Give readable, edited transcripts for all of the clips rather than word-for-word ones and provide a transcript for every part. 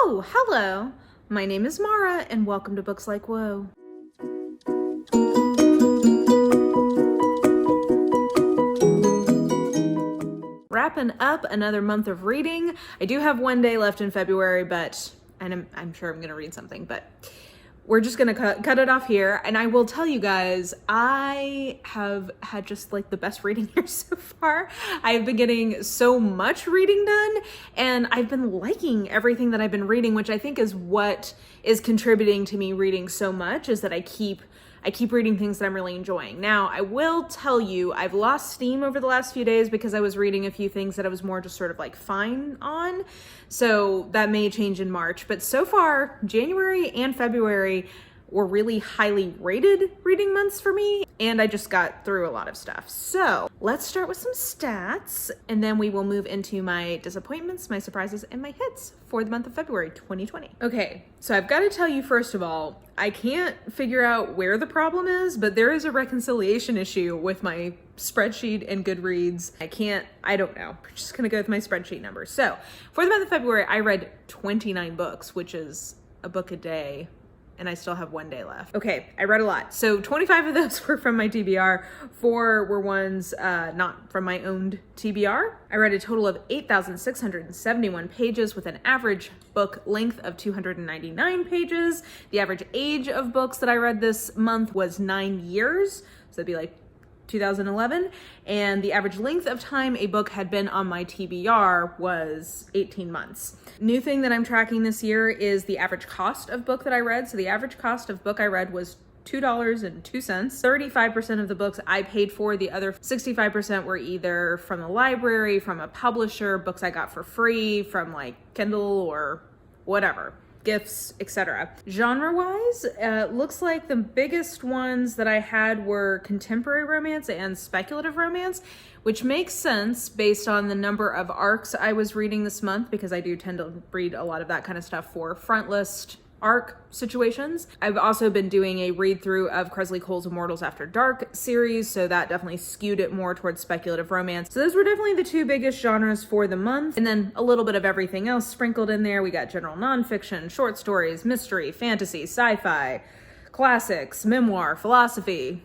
Oh, hello. My name is Mara, and welcome to Books Like Whoa. Wrapping up another month of reading. I do have one day left in February, and I'm sure I'm going to read something, but we're just going to cut it off here. And I will tell you guys, I have had just like the best reading year so far. I've been getting so much reading done, and I've been liking everything that I've been reading, which I think is what is contributing to me reading so much, is that I keep reading things that I'm really enjoying. Now, I will tell you, I've lost steam over the last few days because I was reading a few things that I was more just sort of like fine on. So that may change in March. But so far, January and February were really highly rated reading months for me, and I just got through a lot of stuff. So let's start with some stats, and then we will move into my disappointments, my surprises, and my hits for the month of February 2020. Okay, so I've got to tell you, first of all, I can't figure out where the problem is, but there is a reconciliation issue with my spreadsheet in Goodreads. I don't know. I'm just gonna go with my spreadsheet numbers. So for the month of February, I read 29 books, which is a book a day, and I still have one day left. Okay, I read a lot. So 25 of those were from my TBR, 4 were ones not from my owned TBR. I read a total of 8,671 pages with an average book length of 299 pages. The average age of books that I read this month was 9 years. So that'd be like 2011, and the average length of time a book had been on my TBR was 18 months. New thing that I'm tracking this year is the average cost of book that I read. So the average cost of book I read was $2.02. 35% of the books I paid for. The other 65% were either from the library, from a publisher, books I got for free, from like Kindle or whatever, gifts, etc. Genre-wise, looks like the biggest ones that I had were contemporary romance and speculative romance, which makes sense based on the number of arcs I was reading this month, because I do tend to read a lot of that kind of stuff for front list arc situations. I've also been doing a read through of Kresley Cole's Immortals After Dark series, so that definitely skewed it more towards speculative romance. So those were definitely the two biggest genres for the month, and then a little bit of everything else sprinkled in there. We got general nonfiction, short stories, mystery, fantasy, sci-fi, classics, memoir, philosophy,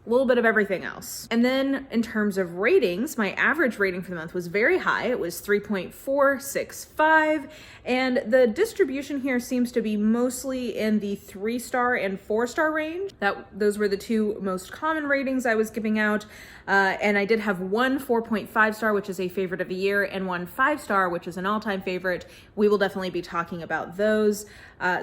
a little bit of everything else. And then in terms of ratings, my average rating for the month was very high. It was 3.465, and the distribution here seems to be mostly in the 3-star and 4-star range. Those were the two most common ratings I was giving out. And I did have one 4.5 star, which is a favorite of the year, and one 5-star, which is an all-time favorite. We will definitely be talking about those.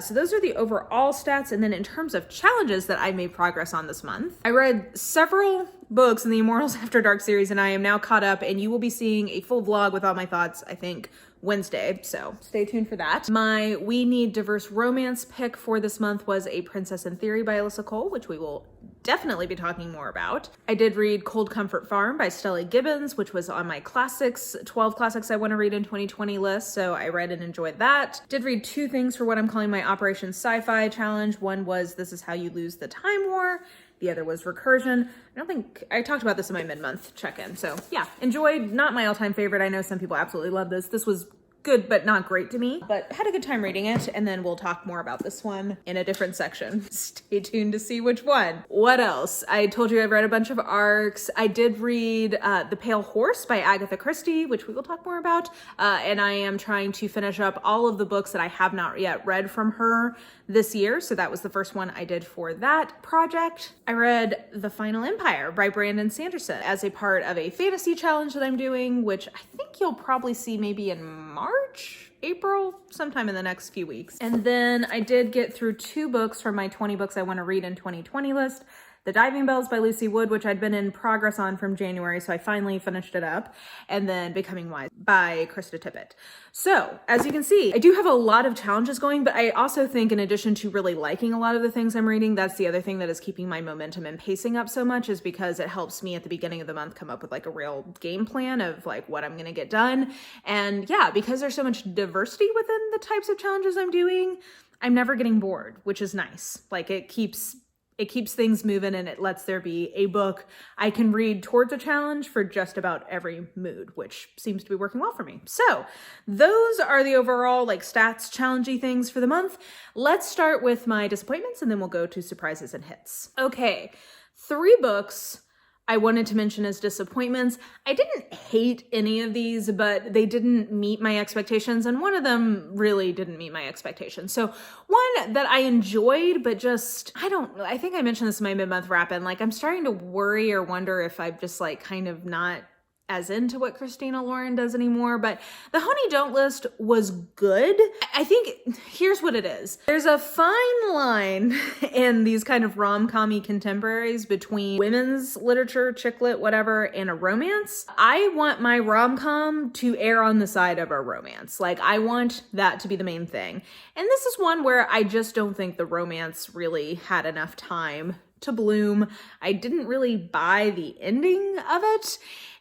So those are the overall stats. And then in terms of challenges that I made progress on this month, I read several books in the Immortals After Dark series, and I am now caught up, and you will be seeing a full vlog with all my thoughts, I think, Wednesday, so stay tuned for that. My We Need Diverse Romance pick for this month was A Princess in Theory by Alyssa Cole, which we will definitely be talking more about. I did read Cold Comfort Farm by Stella Gibbons, which was on my classics, 12 classics I want to read in 2020 list, so I read and enjoyed that. Did read 2 things for what I'm calling my Operation Sci-Fi challenge. One was This Is How You Lose the Time War. The other was Recursion. I don't think I talked about this in my mid-month check-in. So yeah, enjoyed. Not my all-time favorite. I know some people absolutely love this. This was good, but not great to me, but had a good time reading it. And then we'll talk more about this one in a different section. Stay tuned to see which one. What else? I told you I've read a bunch of arcs. I did read The Pale Horse by Agatha Christie, which we will talk more about. And I am trying to finish up all of the books that I have not yet read from her this year. So that was the first one I did for that project. I read The Final Empire by Brandon Sanderson as a part of a fantasy challenge that I'm doing, which I think you'll probably see maybe in March, April, sometime in the next few weeks. And then I did get through 2 books from my 20 books I want to read in 2020 list. The Diving Bells by Lucy Wood, which I'd been in progress on from January, so I finally finished it up. And then Becoming Wise by Krista Tippett. So, as you can see, I do have a lot of challenges going, but I also think in addition to really liking a lot of the things I'm reading, that's the other thing that is keeping my momentum and pacing up so much, is because it helps me at the beginning of the month come up with like a real game plan of like what I'm going to get done. And yeah, because there's so much diversity within the types of challenges I'm doing, I'm never getting bored, which is nice. Like it keeps it keeps things moving, and it lets there be a book I can read towards a challenge for just about every mood, which seems to be working well for me. So those are the overall like stats challengey things for the month. Let's start with my disappointments, and then we'll go to surprises and hits. Okay, 3 books I wanted to mention as disappointments. I didn't hate any of these, but they didn't meet my expectations, and one of them really didn't meet my expectations. So one that I enjoyed, but just, I think I mentioned this in my mid-month wrap-in, like I'm starting to worry or wonder if I'm just like kind of not as into what Christina Lauren does anymore, but The Honey Don't List was good. I think here's what it is. There's a fine line in these kind of rom-com-y contemporaries between women's literature, chick lit, whatever, and a romance. I want my rom-com to err on the side of a romance. Like I want that to be the main thing. And this is one where I just don't think the romance really had enough time to bloom. I didn't really buy the ending of it.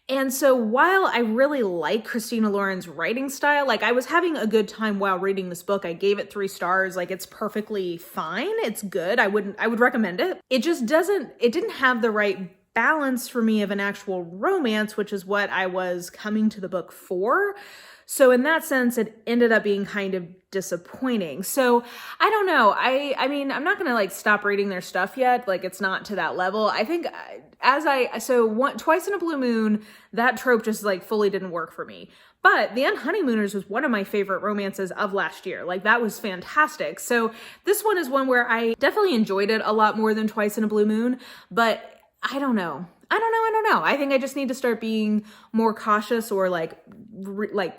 And so while I really like Christina Lauren's writing style, like I was having a good time while reading this book. I gave it 3 stars. Like it's perfectly fine. It's good. I would recommend it. It just didn't have the right balance for me of an actual romance, which is what I was coming to the book for. So in that sense, it ended up being kind of disappointing. So I don't know. I mean, I'm not going to like stop reading their stuff yet. Like it's not to that level. I think Twice in a Blue Moon, that trope just like fully didn't work for me. But The Unhoneymooners was one of my favorite romances of last year. Like that was fantastic. So this one is one where I definitely enjoyed it a lot more than Twice in a Blue Moon, but I don't know. I think I just need to start being more cautious or like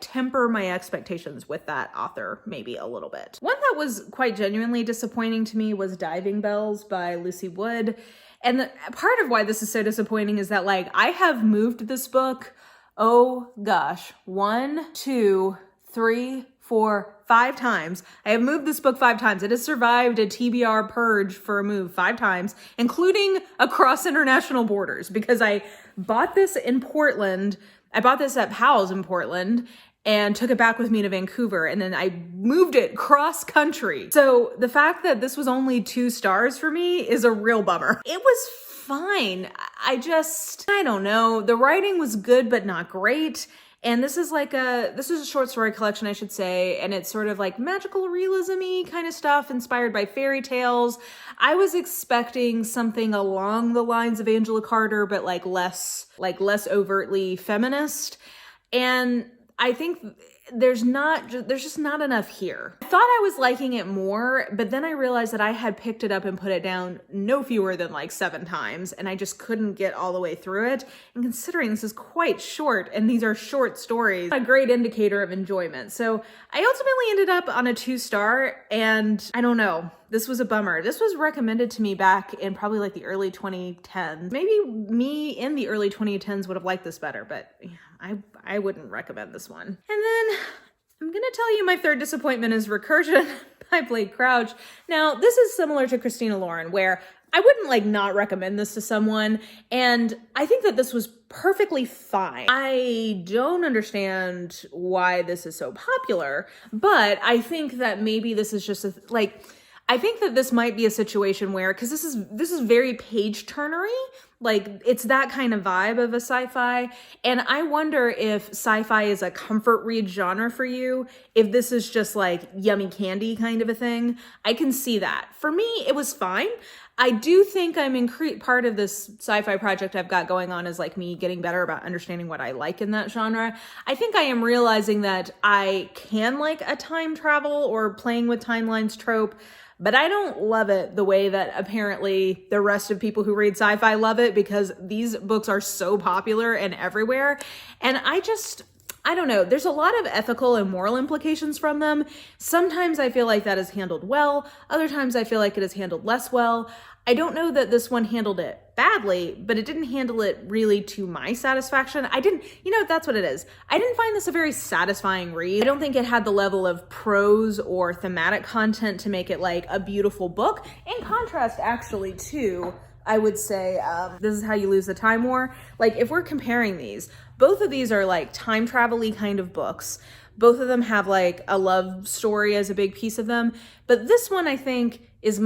temper my expectations with that author maybe a little bit. One that was quite genuinely disappointing to me was Diving Bells by Lucy Wood. And part of why this is so disappointing is that like I have moved this book, oh gosh, 1, 2, 3, 4, 5 times. I have moved this book 5 times. It has survived a TBR purge for a move 5 times, including across international borders, because I bought this in Portland. I bought this at Powell's in Portland and took it back with me to Vancouver, and then I moved it cross country. So the fact that this was only 2 stars for me is a real bummer. It was fine. I don't know. The writing was good, but not great. And this is a short story collection, I should say, and it's sort of like magical realism-y kind of stuff inspired by fairy tales. I was expecting something along the lines of Angela Carter, but less overtly feminist. And I think there's just not enough here. I thought I was liking it more, but then I realized that I had picked it up and put it down no fewer than 7 times, and I just couldn't get all the way through it. And considering this is quite short, and these are short stories, a great indicator of enjoyment. So I ultimately ended up on a 2-star, and I don't know. This was a bummer. This was recommended to me back in probably the early 2010s. Maybe me in the early 2010s would have liked this better, but I wouldn't recommend this one. And then I'm gonna tell you my 3rd disappointment is Recursion by Blake Crouch. Now, this is similar to Christina Lauren, where I wouldn't not recommend this to someone, and I think that this was perfectly fine. I don't understand why this is so popular, but I think that maybe this is just I think that this might be a situation where, because this is very page-turnery, it's that kind of vibe of a sci-fi, and I wonder if sci-fi is a comfort read genre for you, if this is just yummy candy kind of a thing. I can see that. For me, it was fine. I do think part of this sci-fi project I've got going on is me getting better about understanding what I like in that genre. I think I am realizing that I can like a time travel or playing with timelines trope, but I don't love it the way that apparently the rest of people who read sci-fi love it, because these books are so popular and everywhere. And I don't know. There's a lot of ethical and moral implications from them. Sometimes I feel like that is handled well. Other times I feel like it is handled less well. I don't know that this one handled it badly, but it didn't handle it really to my satisfaction. That's what it is. I didn't find this a very satisfying read. I don't think it had the level of prose or thematic content to make it a beautiful book. In contrast, actually, to, I would say, This Is How You Lose the Time War. If we're comparing these, both of these are time travel-y kind of books, Both of them have like a love story as a big piece of them. But this one I think is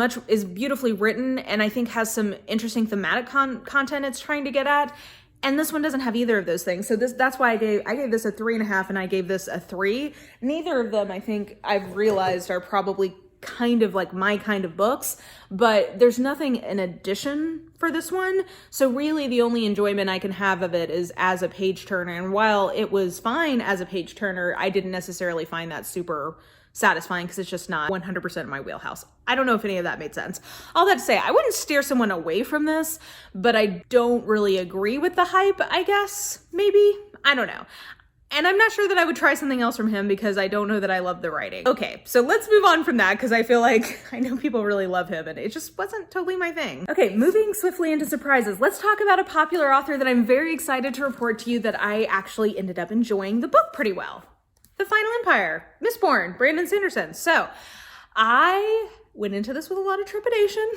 beautifully written, and I think has some interesting thematic content it's trying to get at. And this one doesn't have either of those things. So that's why I gave this a 3.5 and I gave this a 3. Neither of them, I think I've realized, are probably kind of like my kind of books, but there's nothing in addition for this one. So really the only enjoyment I can have of it is as a page turner. And while it was fine as a page turner, I didn't necessarily find that super satisfying because it's just not 100% my wheelhouse. I don't know if any of that made sense. All that to say, I wouldn't steer someone away from this, but I don't really agree with the hype, I guess, maybe. I don't know. And I'm not sure that I would try something else from him because I don't know that I love the writing. Okay, so let's move on from that because I feel like I know people really love him and it just wasn't totally my thing. Okay, moving swiftly into surprises. Let's talk about a popular author that I'm very excited to report to you that I actually ended up enjoying the book pretty well. The Final Empire, Mistborn, Brandon Sanderson. So I went into this with a lot of trepidation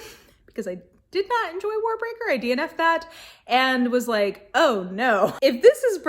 because I did not enjoy Warbreaker. I DNF'd that and was like, oh no, if this is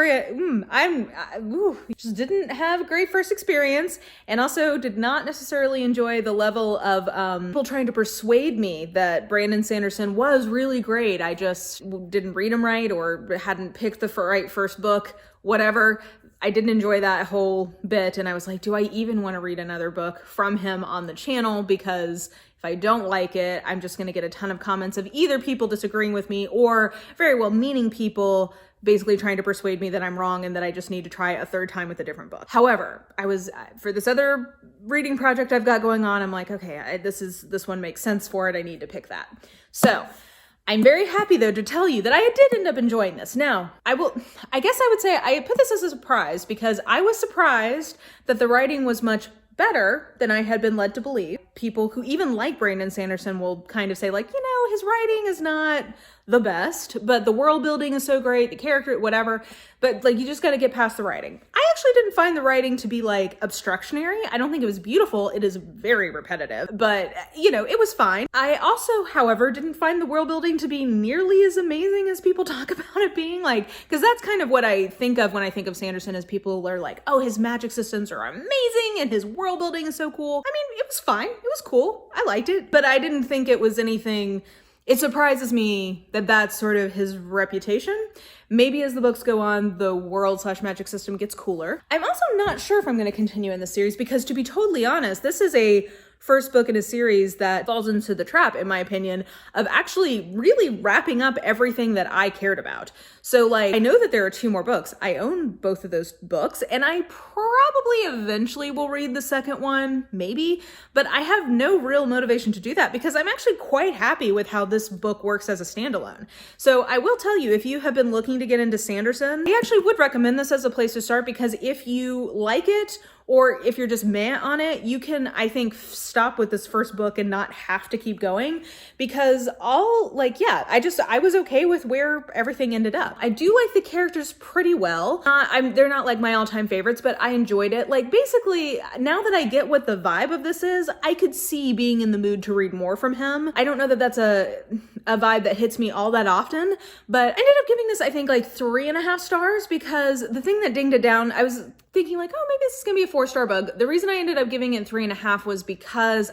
just didn't have a great first experience, and also did not necessarily enjoy the level of people trying to persuade me that Brandon Sanderson was really great. I just didn't read him right or hadn't picked the right first book, whatever. I didn't enjoy that whole bit, and I was like, do I even want to read another book from him on the channel? Because if I don't like it, I'm just going to get a ton of comments of either people disagreeing with me or very well-meaning people basically trying to persuade me that I'm wrong and that I just need to try a third time with a different book. However, for this other reading project I've got going on, I'm like, okay, this one makes sense for it. I need to pick that. So I'm very happy though to tell you that I did end up enjoying this. Now, I guess I would say I put this as a surprise because I was surprised that the writing was much better than I had been led to believe. People who even like Brandon Sanderson will kind of say like, his writing is not the best, but the world building is so great, the character, whatever. But like, you just got to get past the writing. I actually didn't find the writing to be like obstructionary. I don't think it was beautiful. It is very repetitive, but it was fine. I also, however, didn't find the world building to be nearly as amazing as people talk about it being, like, because that's kind of what I think of when I think of Sanderson, as people are like, oh, his magic systems are amazing and his world building is so cool. I mean, it was fine. It was cool. I liked it, but I didn't think it was anything. It surprises me that that's sort of his reputation. Maybe as the books go on, the world/magic system gets cooler. I'm also not sure if I'm going to continue in the series because, to be totally honest, this is a first book in a series that falls into the trap, in my opinion, of actually really wrapping up everything that I cared about. So like, I know that there are 2 more books. I own both of those books, and I probably eventually will read the second one, maybe, but I have no real motivation to do that because I'm actually quite happy with how this book works as a standalone. So I will tell you, if you have been looking to get into Sanderson, I actually would recommend this as a place to start, because if you like it, or if you're just meh on it, you can, I think, stop with this first book and not have to keep going, because I was okay with where everything ended up. I do like the characters pretty well. They're not like my all-time favorites, but I enjoyed it. Like, basically, now that I get what the vibe of this is, I could see being in the mood to read more from him. I don't know that that's a vibe that hits me all that often, but I ended up giving this, I think, like 3.5 stars, because the thing that dinged it down, I was thinking like, oh, maybe this is gonna be a 4-star book. The reason I ended up giving it 3.5 was because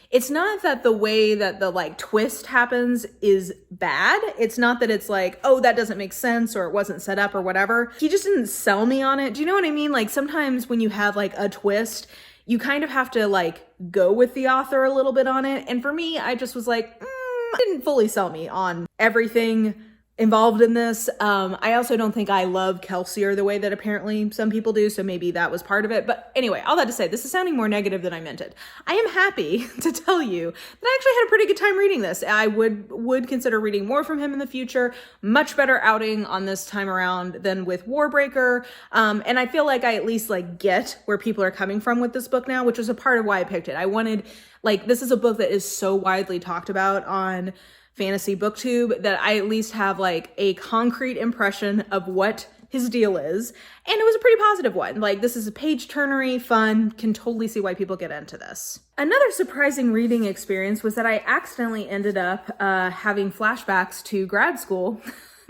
it's not that the way that the like twist happens is bad. It's not that it's like, oh, that doesn't make sense or it wasn't set up or whatever. He just didn't sell me on it. Do you know what I mean? Like, sometimes when you have like a twist, you kind of have to like go with the author a little bit on it. And for me, I just was like, didn't fully sell me on everything involved in this. I also don't think I love Kelsier the way that apparently some people do, so maybe that was part of it. But anyway, all that to say, this is sounding more negative than I meant it. I am happy to tell you that I actually had a pretty good time reading this. I would consider reading more from him in the future. Much better outing on this time around than with Warbreaker. And I feel like I at least like get where people are coming from with this book now, which was a part of why I picked it. I wanted, like, this is a book that is so widely talked about on Fantasy BookTube that I at least have like a concrete impression of what his deal is. And it was a pretty positive one. Like, this is a page turnery, fun, can totally see why people get into this. Another surprising reading experience was that I accidentally ended up having flashbacks to grad school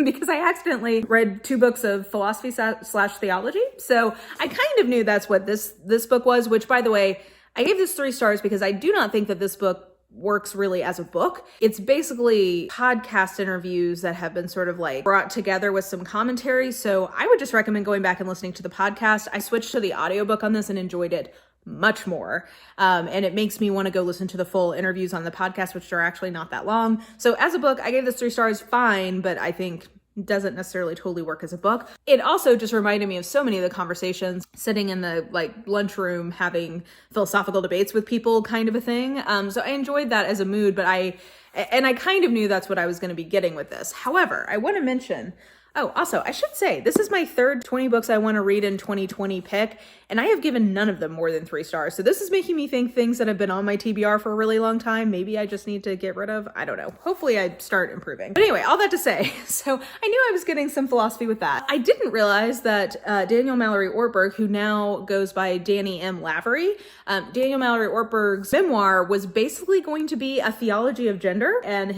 because I accidentally read 2 books of philosophy slash theology. So I kind of knew that's what this book was, which, by the way, I gave this 3 stars because I do not think that this book works really as a book. It's basically podcast interviews that have been sort of like brought together with some commentary. So I would just recommend going back and listening to the podcast. I switched to the audiobook on this and enjoyed it much more. And it makes me want to go listen to the full interviews on the podcast, which are actually not that long. So as a book, I gave this 3 stars, fine, but I think doesn't necessarily totally work as a book. It also just reminded me of so many of the conversations sitting in the like lunchroom having philosophical debates with people, kind of a thing. So I enjoyed that as a mood, but I kind of knew that's what I was going to be getting with this. However, I want to mention, also, I should say, this is my 3rd 20 books I want to read in 2020 pick, and I have given none of them more than 3 stars. So this is making me think things that have been on my TBR for a really long time, maybe I just need to get rid of. I don't know. Hopefully I start improving. But anyway, all that to say, so I knew I was getting some philosophy with that. I didn't realize that Daniel Mallory Ortberg, who now goes by Danny M. Lavery, Daniel Mallory Ortberg's memoir was basically going to be a theology of gender, and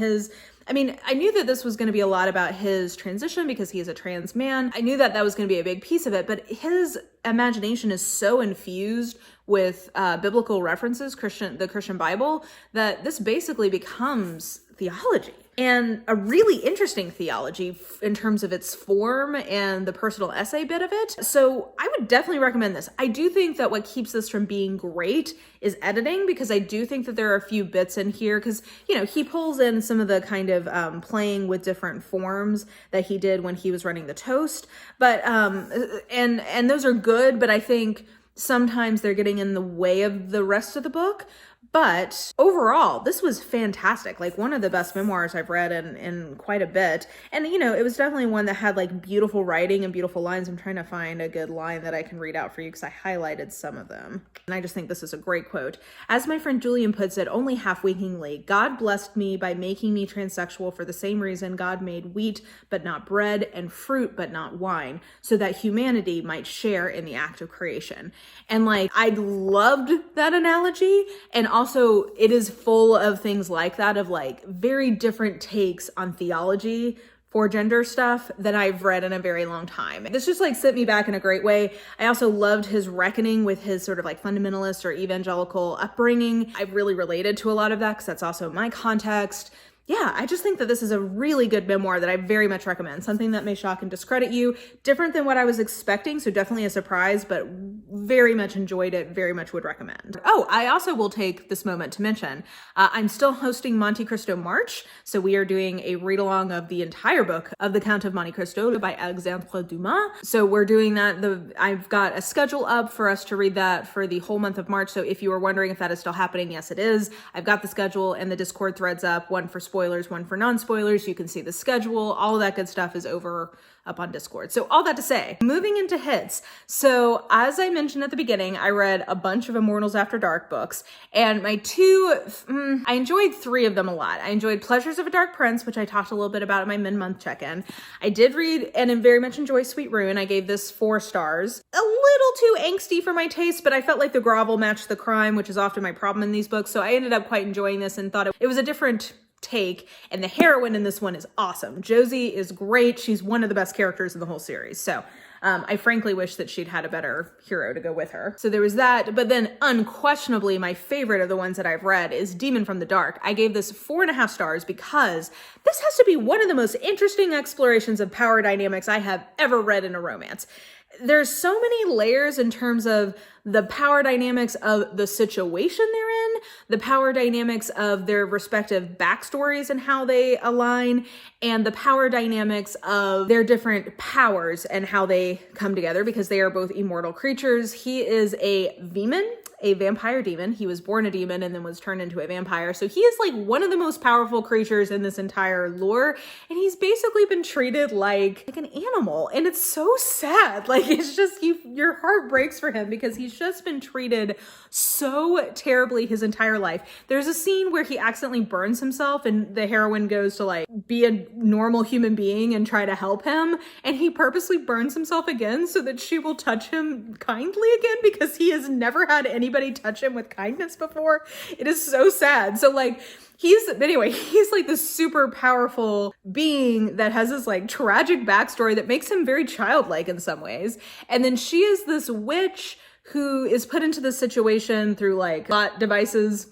I knew that this was going to be a lot about his transition because he is a trans man. I knew that that was going to be a big piece of it, but his imagination is so infused with biblical references, the Christian Bible, that this basically becomes theology. And a really interesting theology in terms of its form and the personal essay bit of it. So I would definitely recommend this. I do think that what keeps this from being great is editing, because I do think that there are a few bits in here, because, he pulls in some of the kind of playing with different forms that he did when he was running the Toast. But, and those are good, but I think sometimes they're getting in the way of the rest of the book. But overall, this was fantastic. Like, one of the best memoirs I've read in quite a bit. And, it was definitely one that had like beautiful writing and beautiful lines. I'm trying to find a good line that I can read out for you because I highlighted some of them. And I just think this is a great quote. As my friend Julian puts it, only half-winkingly, God blessed me by making me transsexual for the same reason God made wheat but not bread and fruit but not wine, so that humanity might share in the act of creation. And like, I loved that analogy. And also, it is full of things like that, of like very different takes on theology for gender stuff that I've read in a very long time. This just like sent me back in a great way. I also loved his reckoning with his sort of like fundamentalist or evangelical upbringing. I really related to a lot of that because that's also my context. Yeah, I just think that this is a really good memoir that I very much recommend. Something that may shock and discredit you. Different than what I was expecting, so definitely a surprise, but very much enjoyed it, very much would recommend. Oh, I also will take this moment to mention, I'm still hosting Monte Cristo March, so we are doing a read-along of the entire book of The Count of Monte Cristo by Alexandre Dumas. So we're doing that. I've got a schedule up for us to read that for the whole month of March, so if you were wondering if that is still happening, yes it is. I've got the schedule and the Discord threads up, one for spoilers, one for non-spoilers. You can see the schedule. All of that good stuff is up on Discord. So all that to say, moving into hits. So as I mentioned at the beginning, I read a bunch of Immortals After Dark books, and I enjoyed 3 of them a lot. I enjoyed Pleasures of a Dark Prince, which I talked a little bit about in my mid-month check-in. I did read and very much enjoy Sweet Rune. I gave this 4 stars. A little too angsty for my taste, but I felt like the grovel matched the crime, which is often my problem in these books. So I ended up quite enjoying this and thought it was a different take, and the heroine in this one is awesome. Josie is great. She's one of the best characters in the whole series. So I frankly wish that she'd had a better hero to go with her. So there was that, but then unquestionably my favorite of the ones that I've read is Demon from the Dark. I gave this 4.5 stars because this has to be one of the most interesting explorations of power dynamics I have ever read in a romance. There's so many layers in terms of the power dynamics of the situation they're in, the power dynamics of their respective backstories and how they align, and the power dynamics of their different powers and how they come together, because they are both immortal creatures. He is a demon, a vampire demon. He was born a demon and then was turned into a vampire. So he is like one of the most powerful creatures in this entire lore. And he's basically been treated like an animal. And it's so sad. Like, it's just, your heart breaks for him because he's he's just been treated so terribly his entire life. There's a scene where he accidentally burns himself and the heroine goes to like be a normal human being and try to help him, and he purposely burns himself again so that she will touch him kindly again, because he has never had anybody touch him with kindness before. It is so sad. So like he's like this super powerful being that has this like tragic backstory that makes him very childlike in some ways. And then she is this witch who is put into this situation through like plot devices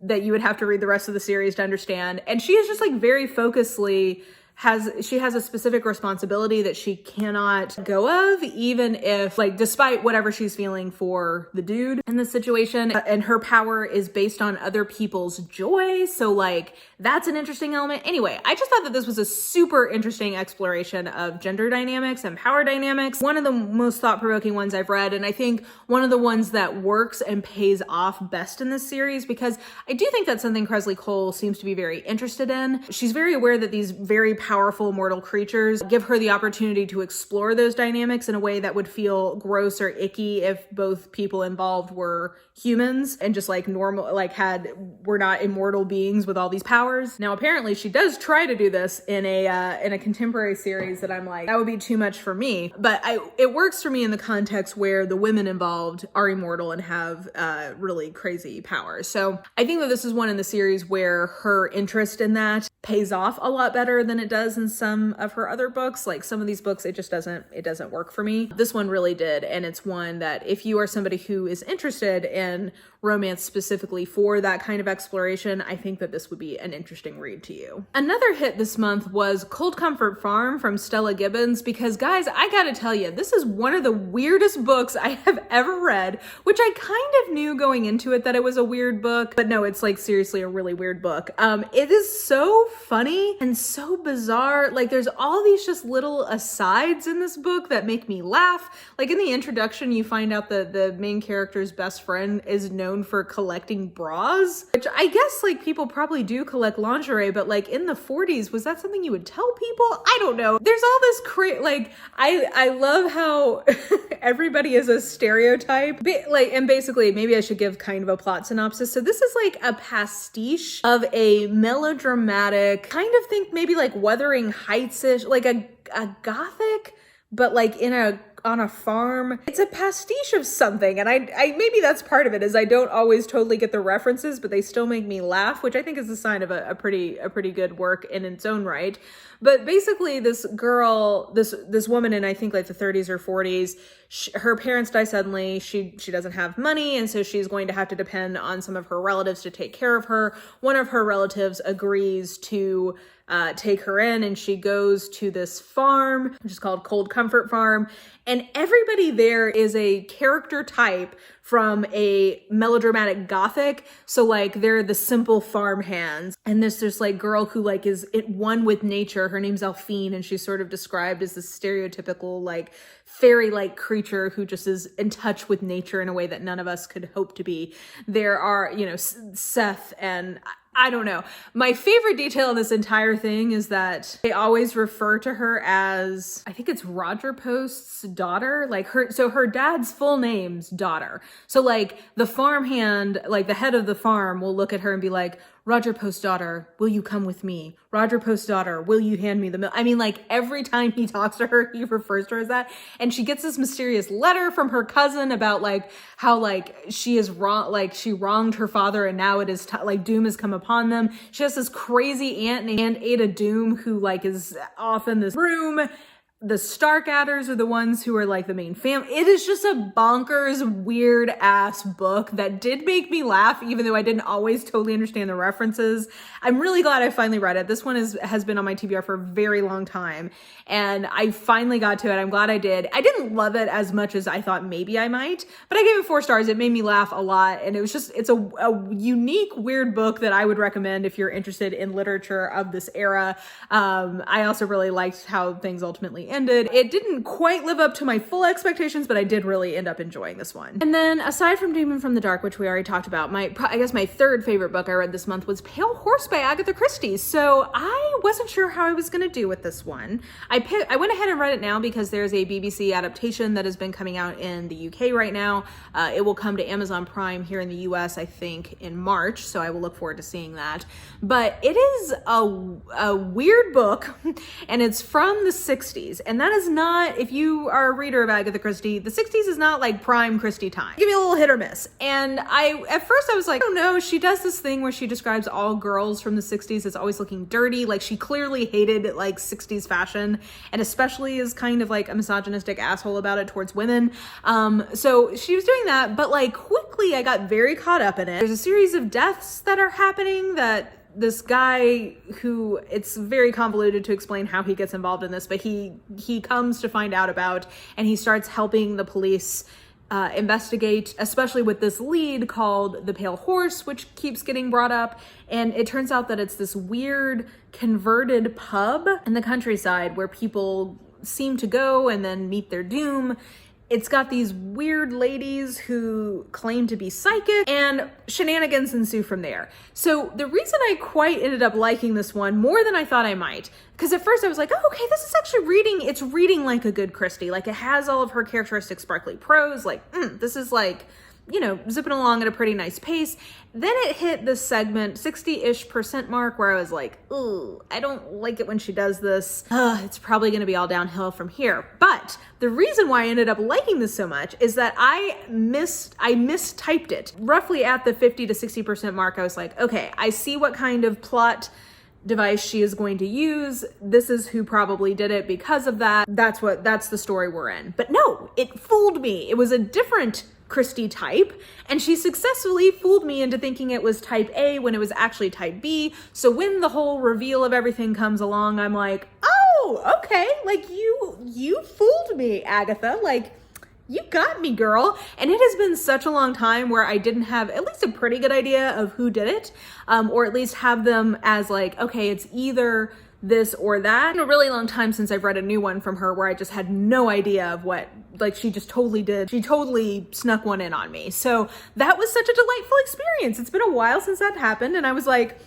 that you would have to read the rest of the series to understand. And she is just like very focusedly has a specific responsibility that she cannot go of, even if like despite whatever she's feeling for the dude in the situation, and her power is based on other people's joy. So like that's an interesting element. Anyway, I just thought that this was a super interesting exploration of gender dynamics and power dynamics. One of the most thought-provoking ones I've read, and I think one of the ones that works and pays off best in this series, because I do think that's something Kresley Cole seems to be very interested in. She's very aware that these very powerful mortal creatures give her the opportunity to explore those dynamics in a way that would feel gross or icky if both people involved were humans and just like normal, like were not immortal beings with all these powers. Now, apparently she does try to do this in a contemporary series that I'm like, that would be too much for me. But it works for me in the context where the women involved are immortal and have really crazy powers. So I think that this is one in the series where her interest in that pays off a lot better than it does in some of her other books. Like some of these books, it doesn't work for me. This one really did. And it's one that if you are somebody who is interested in romance specifically for that kind of exploration, I think that this would be an interesting read to you. Another hit this month was Cold Comfort Farm from Stella Gibbons, because guys, I gotta tell you, this is one of the weirdest books I have ever read, which I kind of knew going into it that it was a weird book, but no, it's like seriously a really weird book. It is so funny and so bizarre. Like there's all these just little asides in this book that make me laugh. Like in the introduction, you find out that the main character's best friend is known for collecting bras, which I guess like people probably do collect lingerie, but like in the 40s, was that something you would tell people? I don't know. There's all this like I love how everybody is a stereotype. And basically, maybe I should give kind of a plot synopsis. So this is like a pastiche of a melodramatic, kind of think maybe like Wuthering Heights-ish, like a gothic, but like on a farm. It's a pastiche of something, and I maybe that's part of it, is I don't always totally get the references, but they still make me laugh, which I think is a sign of a pretty good work in its own right. But basically this girl, this woman in I think like the 30s or 40s, her parents die suddenly. She doesn't have money, and so she's going to have to depend on some of her relatives to take care of her. One of her relatives agrees to take her in, and she goes to this farm, which is called Cold Comfort Farm. And everybody there is a character type from a melodramatic gothic. So like they're the simple farm hands. And this like girl who like is at one with nature. Her name's Alphine, and she's sort of described as this stereotypical like fairy-like creature who just is in touch with nature in a way that none of us could hope to be. There are, Seth and I don't know. My favorite detail in this entire thing is that they always refer to her as, I think it's Roger Post's daughter. Like her dad's full name's daughter. So like the farmhand, like the head of the farm will look at her and be like, Roger Post's daughter, will you come with me? Roger Post's daughter, will you hand me the milk? I mean, like every time he talks to her, he refers to her as that. And she gets this mysterious letter from her cousin about like how like she is wrong, like she wronged her father and now it is like doom has come upon them. She has this crazy aunt named Ada Doom who like is off in this room. The Starkadders are the ones who are like the main family. It is just a bonkers, weird ass book that did make me laugh, even though I didn't always totally understand the references. I'm really glad I finally read it. This one has been on my TBR for a very long time, and I finally got to it. I'm glad I did. I didn't love it as much as I thought maybe I might, but I gave it 4 stars. It made me laugh a lot, and it's a unique, weird book that I would recommend if you're interested in literature of this era. I also really liked how things ultimately ended. It didn't quite live up to my full expectations, but I did really end up enjoying this one. And then aside from Demon from the Dark, which we already talked about, I guess my third favorite book I read this month was Pale Horse by Agatha Christie. So I I wasn't sure how I was going to do with this one. I went ahead and read it now because there's a BBC adaptation that has been coming out in the UK right now. It will come to Amazon Prime here in the US, I think, in March, so I will look forward to seeing that. But it is a weird book, and it's from the 60s, and that is not, if you are a reader of Agatha Christie, the 60s is not like prime Christie time. Give me a little hit or miss. And at first I was like, I don't know, she does this thing where she describes all girls from the 60s as always looking dirty, like she clearly hated like 60s fashion, and especially is kind of like a misogynistic asshole about it towards women. So she was doing that, but like quickly I got very caught up in it. There's a series of deaths that are happening that this guy who, it's very convoluted to explain how he gets involved in this, but he comes to find out about, and he starts helping the police investigate, especially with this lead called the Pale Horse, which keeps getting brought up. And it turns out that it's this weird converted pub in the countryside where people seem to go and then meet their doom. It's got these weird ladies who claim to be psychic, and shenanigans ensue from there. So the reason I quite ended up liking this one more than I thought I might, because at first I was like, oh, okay, this is actually it's reading like a good Christie. Like it has all of her characteristic sparkly prose. Like, this is like, you know, zipping along at a pretty nice pace. Then it hit the segment 60-ish% mark where I was like, ooh, I don't like it when she does this. It's probably going to be all downhill from here. But the reason why I ended up liking this so much is that I mistyped it. Roughly at the 50 to 60% mark, I was like, okay, I see what kind of plot device she is going to use. This is who probably did it because of that. That's the story we're in. But no, it fooled me. It was a different Christie type, and she successfully fooled me into thinking it was type A when it was actually type B. So when the whole reveal of everything comes along, I'm like, oh, okay, like you fooled me, Agatha, like you got me, girl. And it has been such a long time where I didn't have at least a pretty good idea of who did it, or at least have them as like, okay, it's either this or that. It's been a really long time since I've read a new one from her where I just had no idea of what, like she just totally did. She totally snuck one in on me. So that was such a delightful experience. It's been a while since that happened, and I was like,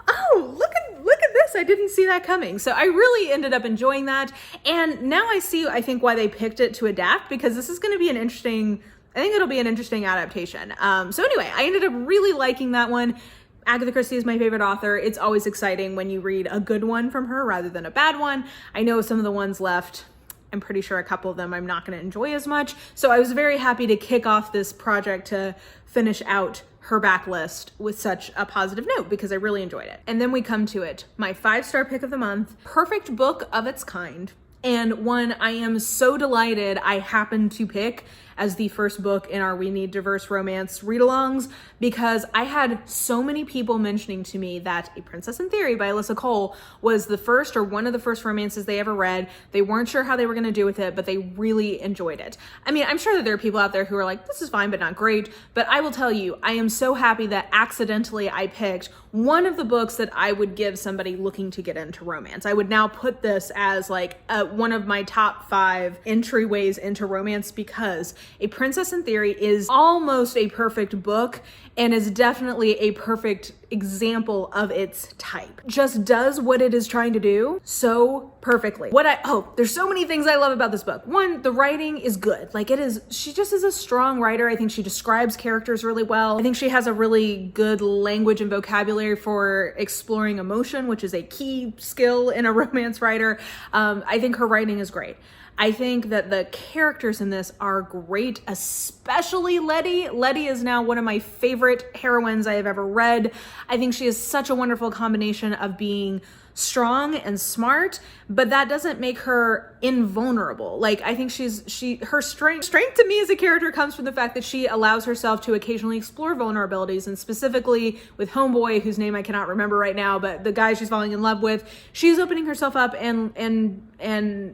oh, look at this. I didn't see that coming. So I really ended up enjoying that. And now I see, I think, why they picked it to adapt, because this is going to be I think it'll be an interesting adaptation. So anyway, I ended up really liking that one. Agatha Christie is my favorite author. It's always exciting when you read a good one from her rather than a bad one. I know some of the ones left, I'm pretty sure a couple of them I'm not going to enjoy as much. So I was very happy to kick off this project to finish out her backlist with such a positive note, because I really enjoyed it. And then we come to it, my 5-star pick of the month, perfect book of its kind, and one I am so delighted I happened to pick as the first book in our We Need Diverse Romance read-alongs, because I had so many people mentioning to me that A Princess in Theory by Alyssa Cole was the first or one of the first romances they ever read. They weren't sure how they were going to do with it, but they really enjoyed it. I mean, I'm sure that there are people out there who are like, this is fine, but not great. But I will tell you, I am so happy that accidentally I picked one of the books that I would give somebody looking to get into romance. I would now put this as like one of my top 5 entryways into romance, because A Princess in Theory is almost a perfect book and is definitely a perfect example of its type. Just does what it is trying to do so perfectly. There's so many things I love about this book. One, the writing is good. Like she just is a strong writer. I think she describes characters really well. I think she has a really good language and vocabulary for exploring emotion, which is a key skill in a romance writer. I think her writing is great. I think that the characters in this are great, especially Letty. Letty is now one of my favorite heroines I have ever read. I think she is such a wonderful combination of being strong and smart, but that doesn't make her invulnerable. Like, I think her strength to me as a character comes from the fact that she allows herself to occasionally explore vulnerabilities, and specifically with Homeboy, whose name I cannot remember right now, but the guy she's falling in love with, she's opening herself up and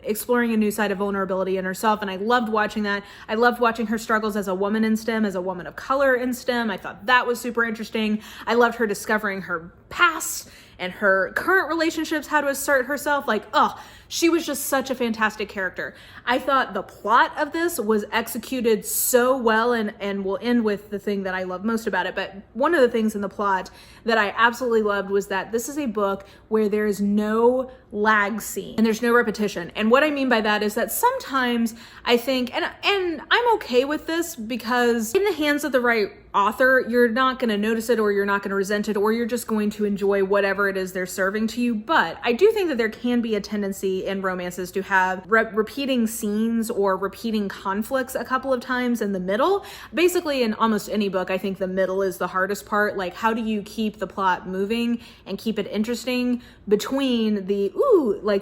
exploring a new side of vulnerability in herself. And I loved watching that. I loved watching her struggles as a woman in STEM, as a woman of color in STEM. I thought that was super interesting. I loved her discovering her past and her current relationships, how to assert herself. Like, oh, she was just such a fantastic character. I thought the plot of this was executed so well, and we'll end with the thing that I love most about it. But one of the things in the plot that I absolutely loved was that this is a book where there is no lag scene and there's no repetition. And what I mean by that is that sometimes I think, and I'm okay with this, because in the hands of the right author, you're not going to notice it, or you're not going to resent it, or you're just going to enjoy whatever it is they're serving to you. But I do think that there can be a tendency in romances to have repeating scenes or repeating conflicts a couple of times in the middle. Basically, in almost any book, I think the middle is the hardest part. Like, how do you keep the plot moving and keep it interesting between the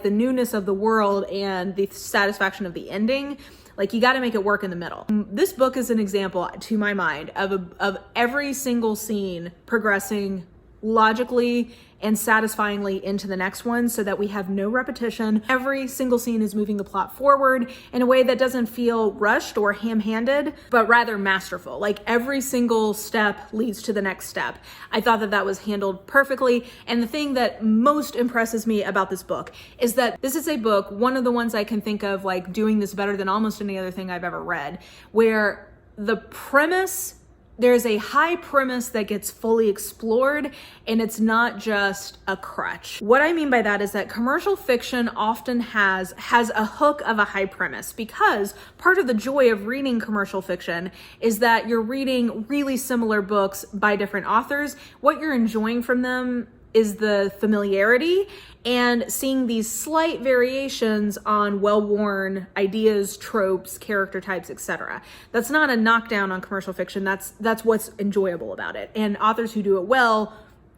the newness of the world and the satisfaction of the ending? Like, you got to make it work in the middle. This book is an example, to my mind, of every single scene progressing logically and satisfyingly into the next one, so that we have no repetition. Every single scene is moving the plot forward in a way that doesn't feel rushed or ham-handed, but rather masterful. Like, every single step leads to the next step. I thought that that was handled perfectly. And the thing that most impresses me about this book is that this is a book, one of the ones I can think of like doing this better than almost any other thing I've ever read, where the premise, there's a high premise that gets fully explored, and it's not just a crutch. What I mean by that is that commercial fiction often has a hook of a high premise, because part of the joy of reading commercial fiction is that you're reading really similar books by different authors. What you're enjoying from them is the familiarity and seeing these slight variations on well-worn ideas, tropes, character types, etc. That's not a knockdown on commercial fiction. That's what's enjoyable about it. And authors who do it well,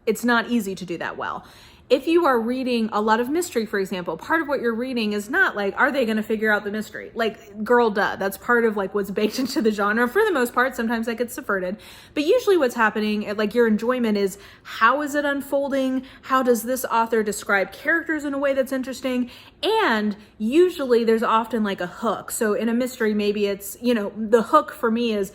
it's not easy to do that well. If you are reading a lot of mystery, for example, part of what you're reading is not like, are they going to figure out the mystery? Like, girl, duh. That's part of like what's baked into the genre. For the most part, sometimes that gets subverted. But usually what's happening, like, your enjoyment is, how is it unfolding? How does this author describe characters in a way that's interesting? And usually there's often like a hook. So in a mystery, maybe it's, the hook for me is,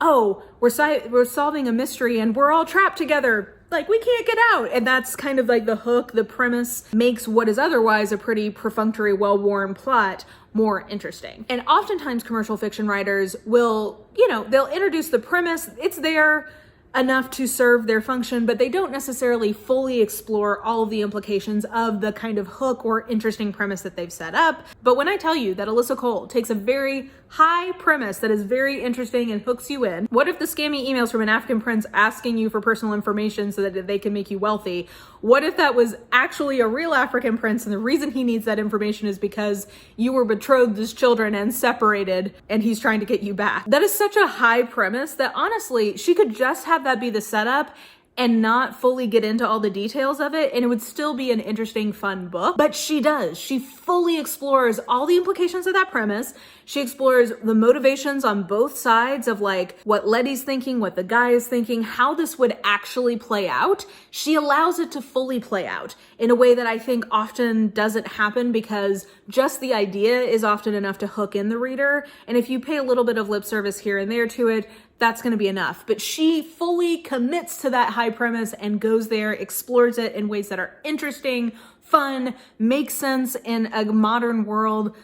oh, we're solving a mystery and we're all trapped together. Like, we can't get out. And that's kind of like the hook. The premise makes what is otherwise a pretty perfunctory, well-worn plot more interesting. And oftentimes commercial fiction writers will, they'll introduce the premise. It's there enough to serve their function, but they don't necessarily fully explore all of the implications of the kind of hook or interesting premise that they've set up. But when I tell you that Alyssa Cole takes a very high premise that is very interesting and hooks you in, what if the scammy emails from an African prince asking you for personal information so that they can make you wealthy? What if that was actually a real African prince, and the reason he needs that information is because you were betrothed as children and separated, and he's trying to get you back? That is such a high premise that honestly, she could just have that be the setup and not fully get into all the details of it, and it would still be an interesting, fun book. But she does. She fully explores all the implications of that premise. She explores the motivations on both sides of like what Letty's thinking, what the guy is thinking, how this would actually play out. She allows it to fully play out in a way that I think often doesn't happen, because just the idea is often enough to hook in the reader. And if you pay a little bit of lip service here and there to it, that's going to be enough. But she fully commits to that high premise and goes there, explores it in ways that are interesting, fun, make sense in a modern world.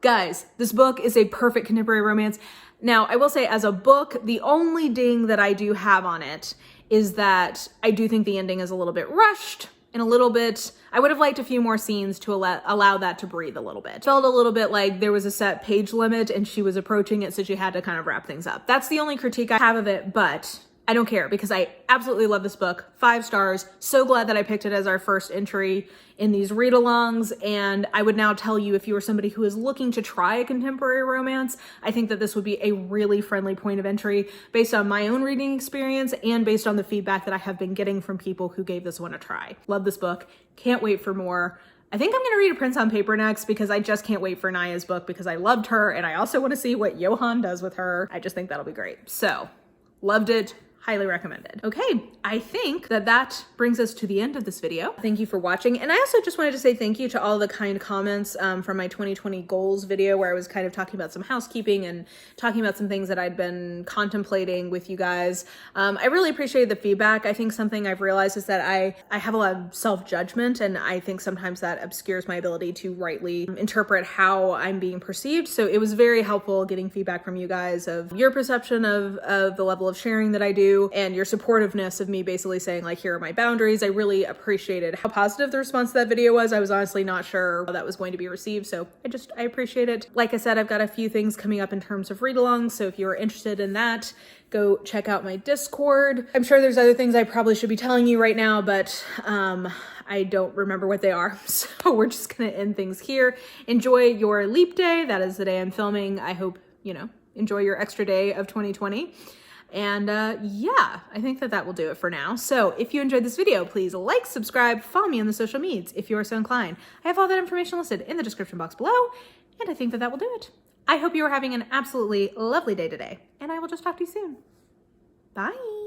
Guys, this book is a perfect contemporary romance. Now, I will say, as a book, the only ding that I do have on it is that I do think the ending is a little bit rushed and a little bit, I would have liked a few more scenes to allow that to breathe a little bit. Felt a little bit like there was a set page limit and she was approaching it, so she had to kind of wrap things up. That's the only critique I have of it, but I don't care, because I absolutely love this book. 5 stars. So glad that I picked it as our first entry in these read-alongs. And I would now tell you, if you are somebody who is looking to try a contemporary romance, I think that this would be a really friendly point of entry based on my own reading experience and based on the feedback that I have been getting from people who gave this one a try. Love this book. Can't wait for more. I think I'm going to read A Prince on Paper next, because I just can't wait for Naya's book, because I loved her and I also want to see what Johan does with her. I just think that'll be great. So, loved it. highly recommended. Okay, I think that brings us to the end of this video. Thank you for watching. And I also just wanted to say thank you to all the kind comments from my 2020 goals video, where I was kind of talking about some housekeeping and talking about some things that I'd been contemplating with you guys. I really appreciated the feedback. I think something I've realized is that I have a lot of self-judgment, and I think sometimes that obscures my ability to rightly interpret how I'm being perceived. So it was very helpful getting feedback from you guys of your perception of the level of sharing that I do, and your supportiveness of me basically saying like, here are my boundaries. I really appreciated how positive the response to that video was. I was honestly not sure how that was going to be received, so I appreciate it. Like I said, I've got a few things coming up in terms of read-alongs, so if you're interested in that, go check out my Discord. I'm sure there's other things I probably should be telling you right now, but I don't remember what they are. So we're just gonna end things here. Enjoy your leap day. That is the day I'm filming. I hope, enjoy your extra day of 2020. And yeah, I think that will do it for now. So if you enjoyed this video, please like, subscribe, follow me on the social medias if you are so inclined. I have all that information listed in the description box below, and I think that will do it. I hope you are having an absolutely lovely day today, and I will just talk to you soon. Bye.